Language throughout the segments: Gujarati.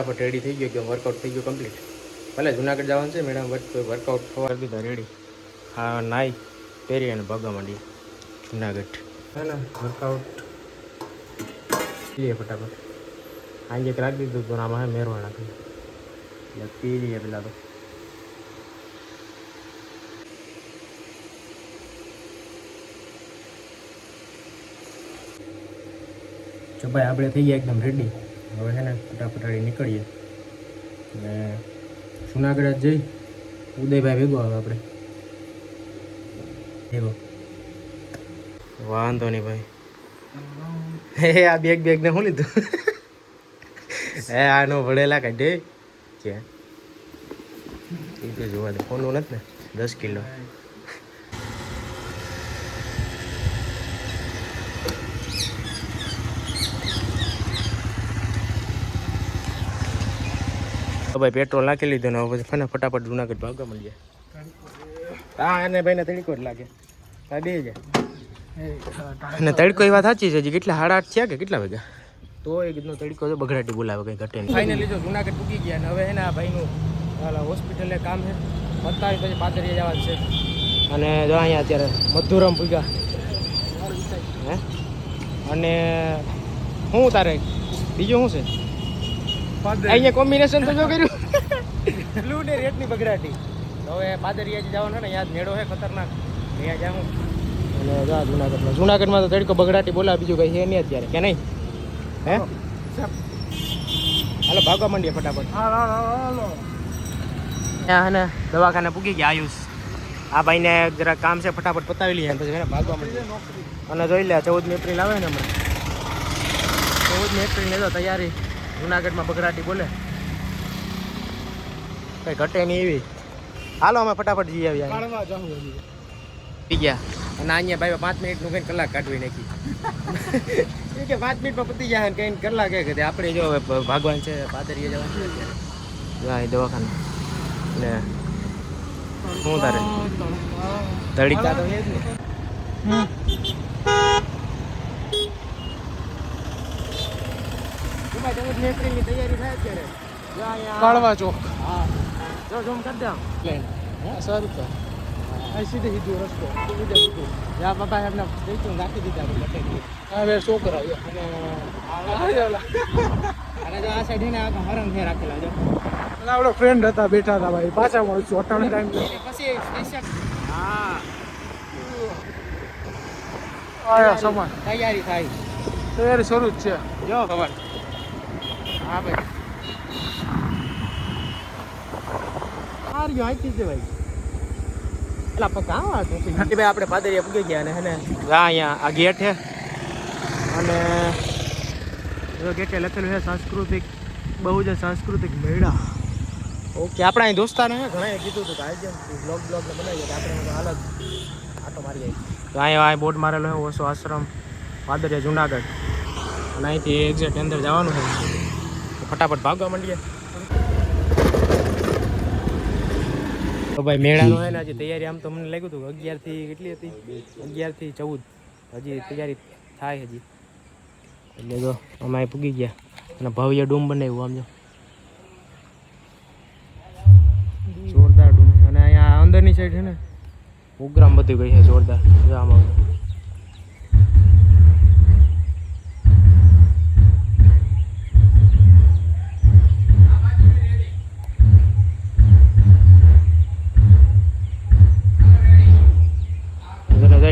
ફટાફટ રેડી થઈ ગયો કે વર્કઆઉટ થઈ ગયો કમ્પ્લીટ. ભલે જુનાગઢ જવાનું છે મેડમ વર્કઆઉટ થવા દીધા રેડી. હા નાઈ પહેરી અને ભાગવા માંડીએ જુનાગઢ. હા ને વર્કઆઉટ પીએ ફટાફટ. આજે રાખી દીધું તો આમાં હે મેરવા નાખ્યું એટલે પી લઈએ પેલા તો. જો ભાઈ આપણે થઈ ગયા એકદમ રેડી. હવે છે ને ફટાફટ નીકળીએ અને જુનાગઢ જઈ ઉદયભાઈ ભેગો આવે આપણે ભેગો. વાંધો નહીં ભાઈ. હે આ બેગ ને શું લીધું? હે આનો ભળેલા કાઢે છે એ તો જોવા દે. ફોનનું નથી ને 10 કિલો. ભાઈ પેટ્રોલ નાખી લીધું ને હવે પછી ફટાફટ જુનાગઢ ભાગવા મળીએ. હા અને ભાઈને તડકો જ લાગે. હા બે જાય અને તડકો એ વાત સાચી છે. હજી કેટલા 8:30 થયા કે કેટલા વાગ્યા તો એ કીધું તડકો તો બગડાટી બોલાવે કંઈ ઘટે નહીં. ફાઇનલી જો જુનાગઢ પૂકી ગયા અને હવે એના ભાઈનું હોસ્પિટલે કામ છે. 27 પછી પાદરિયા જવાનું છે. અને જો અહીંયા અત્યારે મધુરમ પૂગ્યા હે. અને શું તારે બીજું શું છે અહીંયા કોમ્બિનેશન તો જો કર્યું બ્લુ ને રેડની બગડાટી. હવે પાદરિયા જવાનું છે ને યાદ મેળો છે ખતરનાક ત્યાં જાઉં. અને જા જુનાગઢમાં તો તડકો બગડાટી બોલાવે બીજું કંઈ છે નહીં અત્યારે કે નહીં હે. હાલો ભાગવા માંડીએ ફટાફટ. ત્યાં ને દવાખાને પૂકી ગયા આયુષ. આ ભાઈને જરા કામ છે ફટાફટ પતાવી લઈએ પછી એને ભાગવા માંડીએ. અને જોઈ લે 14મી એપ્રિલ આવે ને હમણાં 14મી એપ્રિલની તો તૈયારી. જુનાગઢમાં બગડાટી બોલે કઈ ઘટે નહીં એવી. હાલો અમે ફટાફટ જઈ આવ્યા ગયા. અને અહીંયા ભાઈ 5 મિનિટનું કઈ કલાક કાઢવી નાખી કે 5 મિનિટમાં પતી જાય કઈ કલાક કે આપણે જો ભાગવાન છે પાદરીએ જવાનું છે અત્યારે દવાખાને. ને શું તારે તડીકા તો છે જ ને. એપ્રિલની તૈયારી થાય અત્યારે કાળવા ચોક. હા જો ઝૂમ કરી દે પ્લેન. સારું તો સીધે સીધું રસ્તો જ્યાં બાબા એમને જઈતું રાખી દીધા હવે છોકરા અને જો આ સાઈડ ને હરણ છે રાખેલા. જો આપડો ફ્રેન્ડ હતા બેઠા હતા ભાઈ પાછા મળશું અટાણે ટાઈમ પછી સ્પેશિયલ. હા આયા સમાન તૈયારી થાય. તૈયારી શરૂ જ છે જો ખબર. હા ભાઈ હાર ગયો આઈતી છે ભાઈ. એટલે પકા ભાઈ આપણે પાદરિયા પૂગી ગયા અને હે અહીંયા આ ગેટ છે અને ગેટે લખેલું છે સાંસ્કૃતિક બહુજન સાંસ્કૃતિક મેળા. ઓકે આપણા અહીં દોસ્તાને હે ઘણા કીધું હતું કે આજે બ્લોગ બનાવીએ તો આપણે હાલ જ આટો મારી આવી. તો અહીંયા બોર્ડ મારેલો છે ઓશો આશ્રમ પાદરિયા જુનાગઢ. અને અહીંથી એક્ઝેક્ટ અંદર જવાનું છે. ફટાફટ ભાગવા માંડીએ. તો ભાઈ મેળાનો હોય ને હજી તૈયારી આમ તો મને લાગ્યું હતું 11 થી કેટલી હતી 11 થી 14 હજી તૈયારી થાય હજી. એટલે જો અમે પૂગી ગયા અને ભવ્ય ડૂમ બનાવ્યું આમ જો જોરદાર ડૂમ. અને અહીંયા અંદરની સાઈડ છે ને પ્રોગ્રામ બધું ગઈ છે જોરદાર. જો આમાં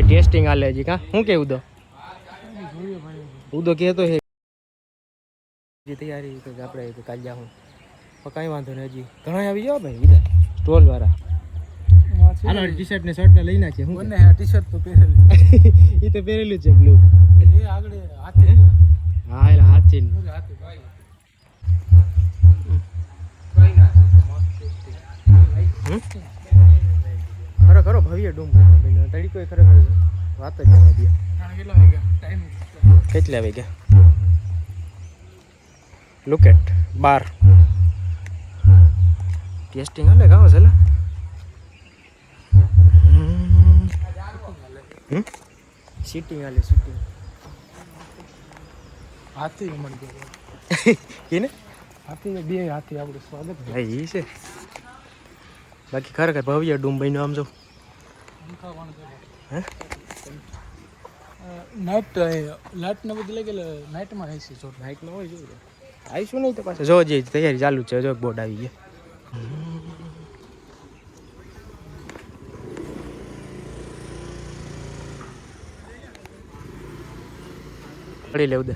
ટેસ્ટિંગ આલે હજી કા શું કે ઉદો કહેતો હે તૈયારી તો આપણે કાલ જાઉં પણ કાંઈ વાંધો નહીં. હજી ઘણા આવી જાવ ભાઈ બીજા સ્ટોલ વાળા. હાલો ટી-શર્ટ ને શર્ટ ને લઈ નાખીએ. હું ને ટી-શર્ટ તો પહેરેલું એ તો પહેરેલું છે બ્લુ. એ આગળ હાથે હા એટલે હાથે ખરો ભવ્ય ડૂમ તડીકો ખરેખર વાત જ જવા દે. કેટલા વાગ્યા લુક એટ 12 ટેસ્ટિંગ હાલે ગાવ છે લે. સીટિંગ હાલે સીટિંગ હાથી મળી ગયો. કેને હાથી બે હાથી આપણું સ્વાગત હા એ છે. બાકી ખરેખર ભવ્ય ડૂમ બન્યો આમ જો. હે નાઇટ લાઇટ ને બધું લાગે નાઇટમાં રહેશે જો નાઇટમાં હોય જોયું આવીશું નહીં તો પાછું જો જે તૈયારી ચાલુ છે જો બોર્ડ આવી ગયા. પડી લેવું દે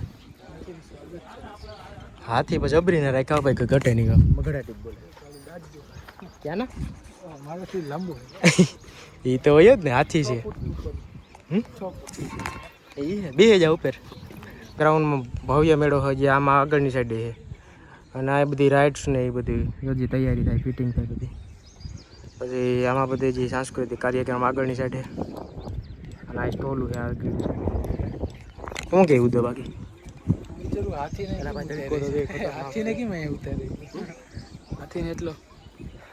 હાથી પછી અબરીને રાખ્યા ભાઈ કે ઘટે નહીં બગડાટી બોલે ક્યાં ના મારાથી લાંબુ એ તો હોય જ ને હાથી છે. એ બે હજાર ઉપર ગ્રાઉન્ડમાં ભવ્ય મેળો હોય જે આમાં આગળની સાઈડે છે અને આ બધી રાઇડ્સ ને એ બધી બધી તૈયારી થાય ફિટિંગ થાય બધી પછી આમાં બધી જે સાંસ્કૃતિક કાર્યક્રમ આગળની સાઈડે અને આ સ્ટોલું છે આગળની સાઈડે શું કેવું તો બાકી હાથીને કેમ અહીંયા ઉતારી હાથીને એટલો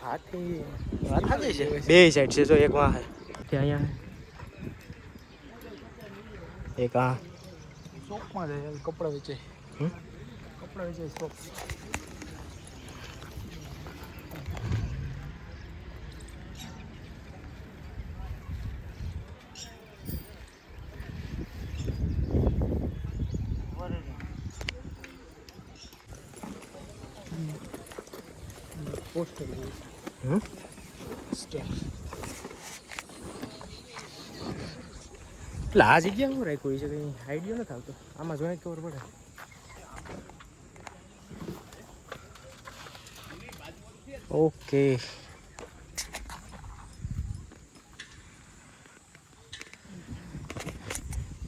હાથી વાત સાચી છે બે સાઈડ છે જો એક વાં છે અહીંયા એક આ શોપમાં જાય કપડાં વેચાય કપડાં વેચાય શોપ પોસ્ટર એટલે આ જગ્યા શું રાખ્યું છે કંઈ આઈડિયો નથી આવતો આમાં જોઈએ ખબર પડે. ઓકે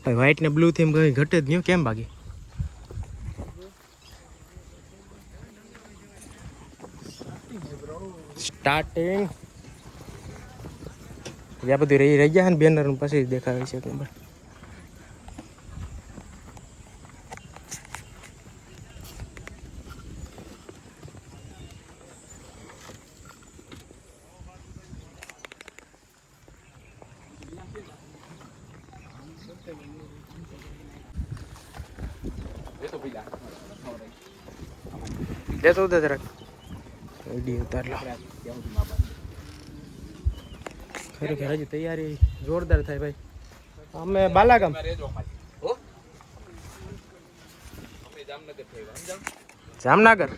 ભાઈ વ્હાઈટ ને બ્લુ થીમ કઈ ઘટે જ નહીં કેમ બાકી સ્ટાર્ટિંગ જ્યાં બધું રહી ગયા ને બેનર પછી દેખાવે છે ખબર દેતો દે જરાક વિડીયો ઉતાર લો. ખરેખર હજી તૈયારી જોરદાર થાય ભાઈ. અમે બાલાગામ જામનગર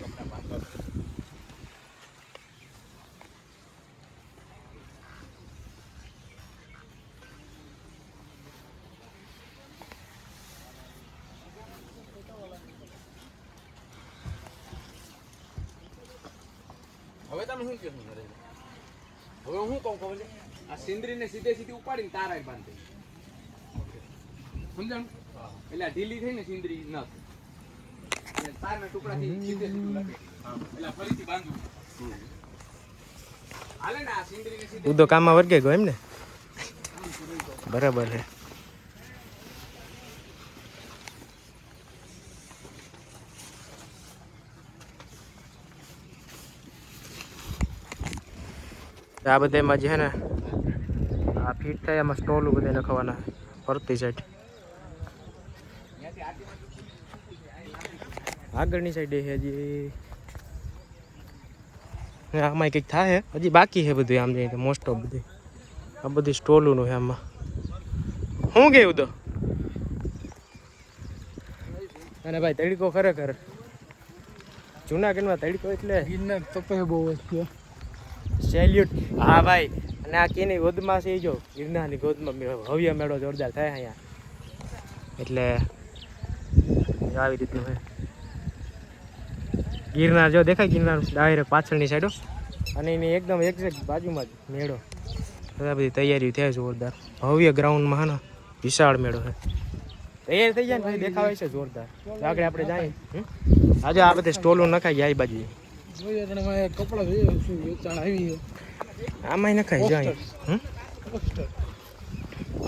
હવે તમે શું કહો હવે હું કહું ખબર છે આ સિંદરીને સીધે સીધી ઉપાડીને તારા બાંધી સમજાણું એટલે ઢીલી થઈ ને સિંદરી ન તારના ટુકડાથી સીધે સીધું લાગે એટલે ફરીથી બાંધવું હાલે ને આ સિંદરીને સીધે ઉદો કામમાં વર્ગે ગયો એમ ને બરાબર છે. આ બધામાં જે છે ને આ ફીટ થાય એમાં સ્ટોલું બધા લખવાના ફરતી સાઈડ આગળની સાઈડે છે હજી આમાં કંઈક થાય હજી બાકી છે બધું આમ જઈએ મોસ્ટ ઓફ બધું આ બધી સ્ટોલુંનું છે આમાં શું કેવું તો અને ભાઈ તડકો ખરેખર જુનાગઢમાં તડકો એટલે ગિરનાર તપે બહુ છે સેલ્યુટ હા ભાઈ. અને આ કેની ગોદમાં છે જો ગિરનારની ગોદમાં ભવ્ય મેળો જોરદાર થાય અહીંયા એટલે આવી રીતનું છે. ગિરનાર જો દેખાય ગિરનાર ડાયરેક્ટ પાછળની સાઈડો અને એની એકદમ એક્ઝેક્ટ બાજુમાં જ મેળો બધા બધી તૈયારી થાય જોરદાર ભવ્ય ગ્રાઉન્ડમાં હા ને વિશાળ મેળો છે. તૈયાર થઈ જાય ને પછી દેખાવે છે જોરદાર. આગળ આપણે જઈએ આજે આ બધે સ્ટોલો નખાઈ ગયા એ બાજુ જોઈએ પણ કપડાં જોઈએ શું વેચાણ આવી છે આમાં નખાઈ જાય પોસ્ટર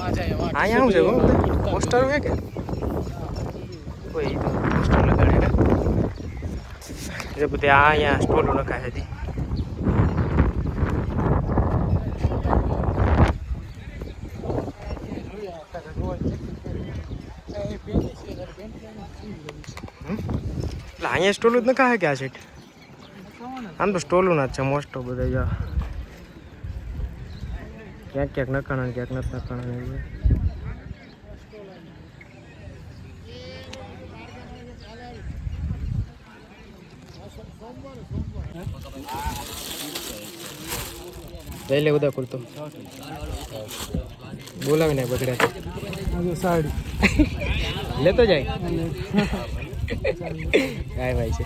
આ જાય અહીંયા શું છે પોસ્ટર છે કે કોઈ પોસ્ટર લગાડે ને એ બધે આ અહીંયા સ્ટોલો નખાય હતી. એટલે અહીંયા સ્ટોલો જ નખાય કે આ સેટ આમ તો સ્ટોલું ના જ છે મોસ્ટ ઓફ બધા જો ક્યાંક ક્યાંક નકાણા ક્યાંક નથી નકાણા એવું. લઈ લે ઉદા કરતો બોલાવી ને બગડ્યા સાડી લેતો જાય કાંઈ ભાઈ છે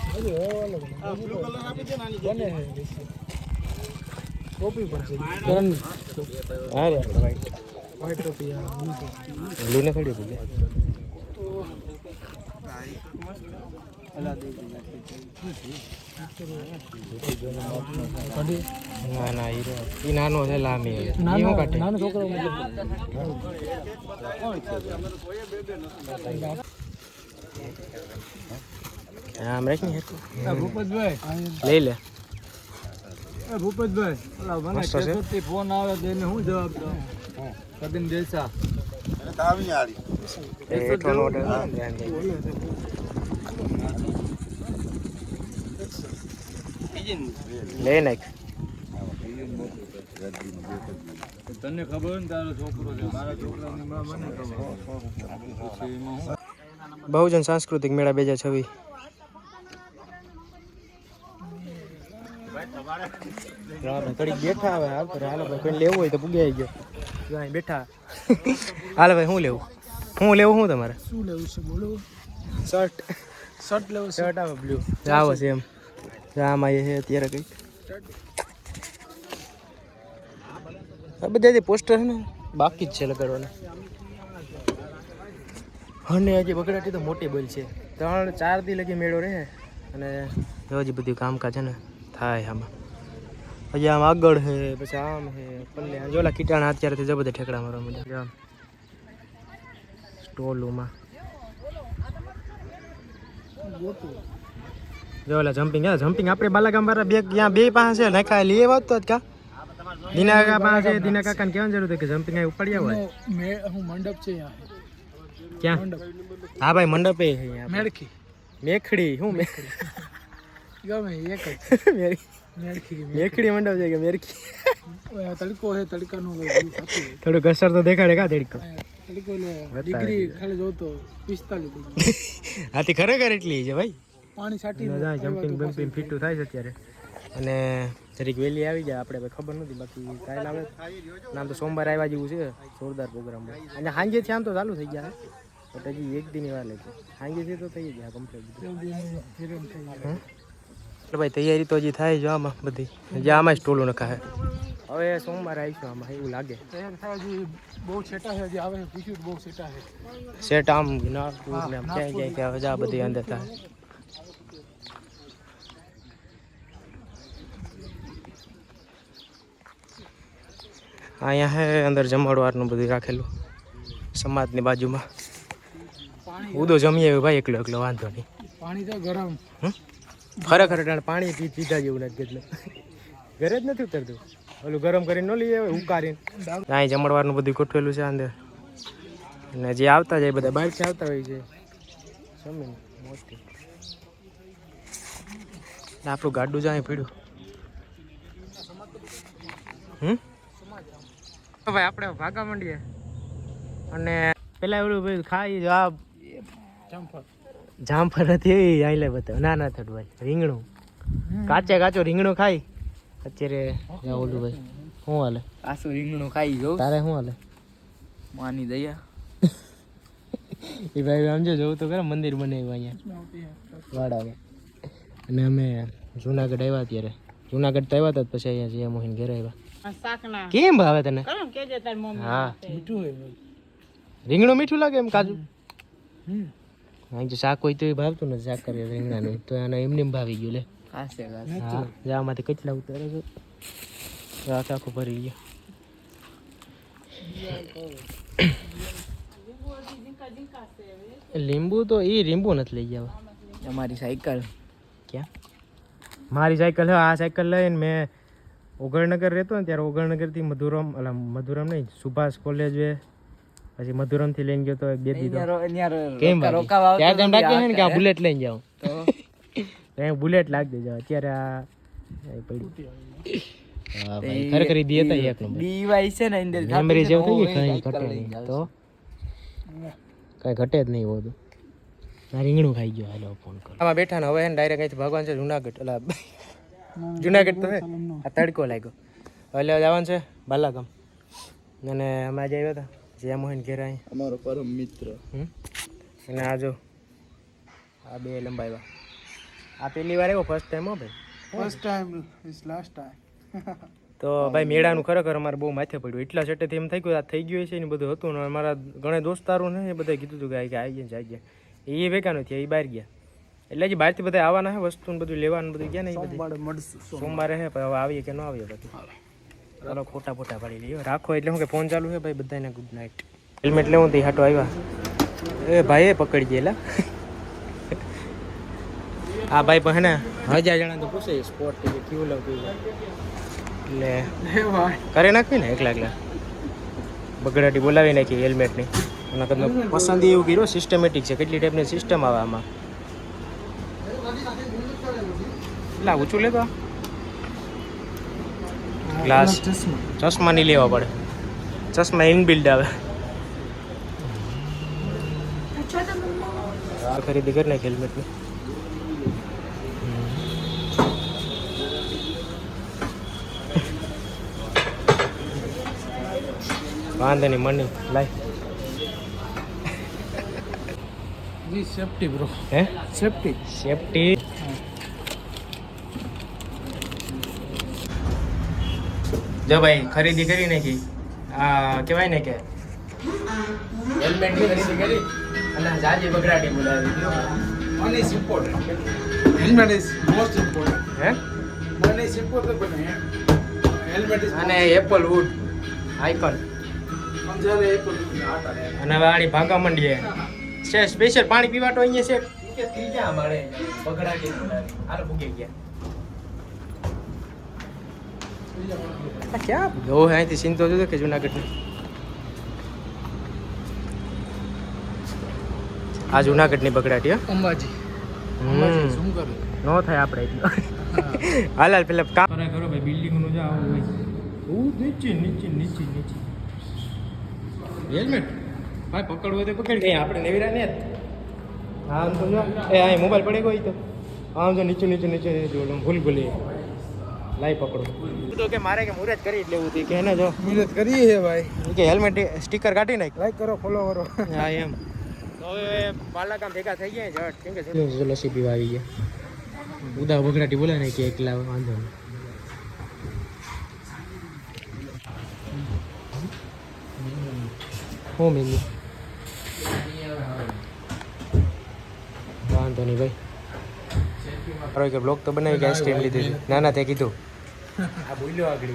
ટોપી પણ છે હા રે ભાઈ વ્હાઈટ ટોપી બ્લુ ને થોડી બોલે ના ના હીરો એ નાનો છે લાંબી નાનો કાઢે નાનો છોકરો આમ રાખી ભૂપતભાઈ લઈ લે ભૂપતભાઈ મને મસ્ત છે. કેશોદથી ફોન આવે તો એને શું જવાબ દો કદીમ દેસા હેઠળનો order છે ને, ધ્યાન દે. લઈ નાખ તને ખબર ને તારો છોકરો છે મારા છોકરાની માં મને ખબર પછી એમાં હું બહુજન સાંસ્કૃતિક મેળા 2026 ઘડીક બેઠા હવે આવતો રહે. હાલો ભાઈ કોઈને લેવું હોય તો પૂગી આવી ગયો જો અહીં બેઠા હાલો ભાઈ શું લેવું શું તમારે શું લેવું છે બોલો શર્ટ શર્ટ લેવું છે શર્ટ આવે બ્લુ આવો છે એમ આમાં એ છે અત્યારે કંઈક આ બધા પોસ્ટર છે ને બાકી જ છે લગાડવાના. અને હજી બગડાટી તો મોટી બોલ છે 3-4 દી લગી મેળો રહે અને હજી બધું કામકાજ છે ને થાય આમાં હજી આમ આગળ છે પછી આમ છે પલ્લે જોલા કીટાણા અત્યારેથી જ બધા ઠેકડા મારવા માંડ્યા આમ સ્ટોલોમાં જોલા જમ્પિંગ આપણે બાલાગામ વાળા બે ત્યાં બે પાસે છે નાખા લઈ આવતો જ કા દીના કાકા પાસે દીના કાકાને કહેવાની જરૂર હતી કે જમ્પિંગ અહીં ઉપાડી આવો હું મંડપ છે અહીંયા ક્યાં હા ભાઈ મંડપે છે અહીંયા મેળખી મેખડી શું મેખડી ગમે એક જ મેરી મેળખી મેખડી મંડપ છે કે મેરખી તડકો છે તડકાનું થોડું કસર તો દેખાડે કા તડકો તડકો ડિગ્રી ખાલી જોતો 45 ડિગ્રી આથી ખરેખર એટલી છે ભાઈ પાણી છાંટી જમ્પિંગ બમ્પિંગ ફીટું થાય છે અત્યારે અને જરીક વહેલી આવી જાય આપણે ભાઈ ખબર નથી બાકી કાલે આવે નામ તો સોમવારે આવ્યા જેવું છે જોરદાર પ્રોગ્રામ અને સાંજેથી આમ તો ચાલુ થઈ ગયા બટ હજી એક દિનની વાર લાગી સાંજેથી તો થઈ ગયા કમ્પ્લીટ ભાઈ તૈયારી તો હજી થાય જો આમાં બધી જે આમાં સ્ટોલો નખાય હવે સોમવારે આવીશું આમાં એવું લાગે તૈયાર થાય હજી બહુ છેટા છે હજી આવે છે પીછું બહુ છેટા છે સેટ આમ નાગપુર ને આમ ક્યાંય ક્યાંય ક્યાં હવે આ બધી અંદર થાય અહીંયા હે અંદર જમણવારનું બધું રાખેલું સમાજની બાજુમાં ઉદો જમી આવ્યો ભાઈ એકલો વાંધો નહીં પાણી તો ગરમ ખરેખર પાણી પીધા જેવું નથી કેટલું ઘરે જ નથી ઉતરતું ઓલું ગરમ કરીને ન લઈ આવે ઉકારીને અહીં જમણવારનું બધું ગોઠવેલું છે અંદર અને જે આવતા જાય બધા બહારથી આવતા હોય છે જમીન મોસ્ટલી આપણું ગાડું જાય પીડ્યું ભાઈ આપણે ભાગા માંડીએ અને પેલા એવડું ભાઈ ખાઈ જો આ જામફળ નથી આઈ લે બતાવ ના થતું ભાઈ રીંગણું કાચો રીંગણું ખાઈ અત્યારે ઓલું ભાઈ શું હાલે આસુ રીંગણું ખાઈ જો તારે શું હાલે માની દયા એ ભાઈ આમ જોવું તો ખરા મંદિર બનાવ્યું અહીંયા વાડામાં અને અમે જુનાગઢ આવ્યા ત્યારે જુનાગઢ તો આવ્યા હતા પછી અહીંયા જીયા મોહીન ઘરે આવ્યા કેમ ભાવે તને હા મીઠું હોય રીંગણું મીઠું લાગે એમ કાજુ અહીં જો શાક હોય તો એ ભાવતું નથી શાક કરે રીંગણાનું તો આને એમને એમ ભાવી ગયું લે ખાસે હા જામાંથી કેટલા ઉતારે છે આખું ભરી ગયો લીંબુ તો એ લીંબુ નથી લઈ ગયા અમારી સાયકલ ક્યાં મારી સાયકલ આ સાયકલ લઈને મેં ઓગણનગર રહેતો ને ત્યારે ઓગણનગરથી મધુરમ નહીં સુભાષ કોલેજ પછી મધુરમથી લઈને ગયો તો 2 દી કેમ ત્યાં તેમ રાખે છે ને કે આ બુલેટ લઈને જાઉં તો બુલેટ લાગી દેજો અત્યારે આ હા ભાઈ ખરેખર ઈ દી હતા એક નંબર ડીવાય છે ને અંદર મેમરી જેવું થઈ ગઈ કઈ ઘટે નહીં તો કઈ ઘટે જ નહીં હોતું ના રીંગણું ખાઈ ગયો હાલો ફોન કરો આમાં બેઠા ને હવે એને ડાયરેક્ટ અહીંથી ભગવાન છે જુનાગઢ એટલે જુનાગઢ તો હે આ તડકો લાગ્યો એટલે જવાનું છે બાલાગામ અને અમે આજે આવ્યા હતા જ્યાં મોહન ઘેર અહીં અમારો પરમ મિત્ર અને આ જો આ બે લંબાવ્યા આ પહેલી વાર આવ્યો ફર્સ્ટ ટાઈમ હો ભાઈ first time is last time તો ભાઈ મેળાનું ખરેખર અમારે બહુ માથે પડ્યું એટલા સેટેથી એમ થઈ ગયું આ થઈ ગયું છે ને બધું હતું ને અમારા ઘણા દોસ્તારો ને એ બધા કીધું હતું કે આવી ગયા એ ભેગા નથી એ બહાર ગયા એટલે જ બહારથી બધા આવવાના હે વસ્તુ ને બધું લેવાનું બધું ગયા ને એ બધું સોમવારે હે પણ હવે આવીએ કે ન આવીએ બધું ચાલો ફોટા ફોટા પાડી લઈએ રાખો એટલે હું કે ફોન ચાલુ છે ભાઈ બધાને ગુડ નાઇટ હેલ્મેટ લેવું તો હાટો આવ્યા એ ભાઈ પકડી ગયેલા આ ભાઈ પણ હે ને 1000 જણા તો પૂછે સ્પોટ કે કેવું લાગતું એટલે કરી નાખવી ને એકલા બગડાટી બોલાવી નાખી હેલ્મેટની અને તમે પસંદ એવું કર્યો સિસ્ટમેટિક છે કેટલી ટાઈપની સિસ્ટમ આવે આમાં એટલે ઊંચું લેતો ગ્લાસ ચશ્મા નહીં લેવા પડે ચશ્મા ઇનબિલ્ડ આવે ખરીદી કરી નાખી હેલ્મેટની વાંધો નહીં મની લાય જી સેફટી બ્રો હે સેફટી સેફટી જો ભાઈ ખરીદી કરી નાખી આ કહેવાય ને કે હેલ્મેટની ખરીદી કરી અને જાજી બગડાટી બોલાવી One is important. Helmet is most important. હે One is important, but helmet is. અને એપલ વુડ આઇકન સમજાવે Apple આટા રે. અને હવે આડી ભાગા મંડીએ છે સ્પેશિયલ પાણી પીવા તો અહીંયા છે કે ત્રીજા મળે બગડાટી બોલાવી હાલ ભૂગી ગયા આ ક્યાં જો અહીંથી સીન તો જોજો કે જુનાગઢની આ જુનાગઢની બગડાટી હા અંબાજી શું કરું નો થાય આપણે એટલું હાલ હાલ પેલા કામ કરો ભાઈ બિલ્ડિંગનું જ આવું હોય નીચે હેલ્મેટ ભાઈ પકડવું હોય તો પકડી ગઈ આપણે નેવીરા ને હા આમ તો જો એ આ મોબાઈલ પડી ગયો તો આમ જો નીચે જો ભૂલી લાઈ પકડો તો કે મારે કે મુરત કરી જ લેવું હતી કે એને જો મહેનત કરીએ હે ભાઈ કે હેલ્મેટ સ્ટીકર કાઢી નાખ લાઈક કરો ફોલો કરો હા એમ તો હવે બાલાગામ ભેગા થઈ ગયા જટ કેમ કે લસ્સી પીવા આવી ગયા ઉદા બગડાટી બોલે ને કે એકલા વાંધો નહીં હો મેની વાંધો નહીં ભાઈ મારો કે બ્લોગ તો બનાવી ગયા સ્ટેન્ડ લીધી ના ના તે કીધું આ બોલ્યો આગળ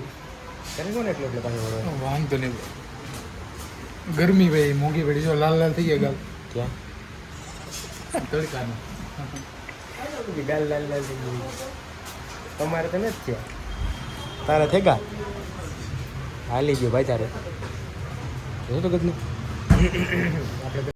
કરે કોને એટલો પાછો વાંધો નહીં ગરમી ભાઈ મોંઘી પડી જો લાલ થઈ ગયા ગાલ ક્યાં તડકાનો ગાલ લાલ થઈ ગઈ તમારે તો નથી થયા તારા થેગા હાલી ગયો ભાઈ તારે હું તો કદનું આપણે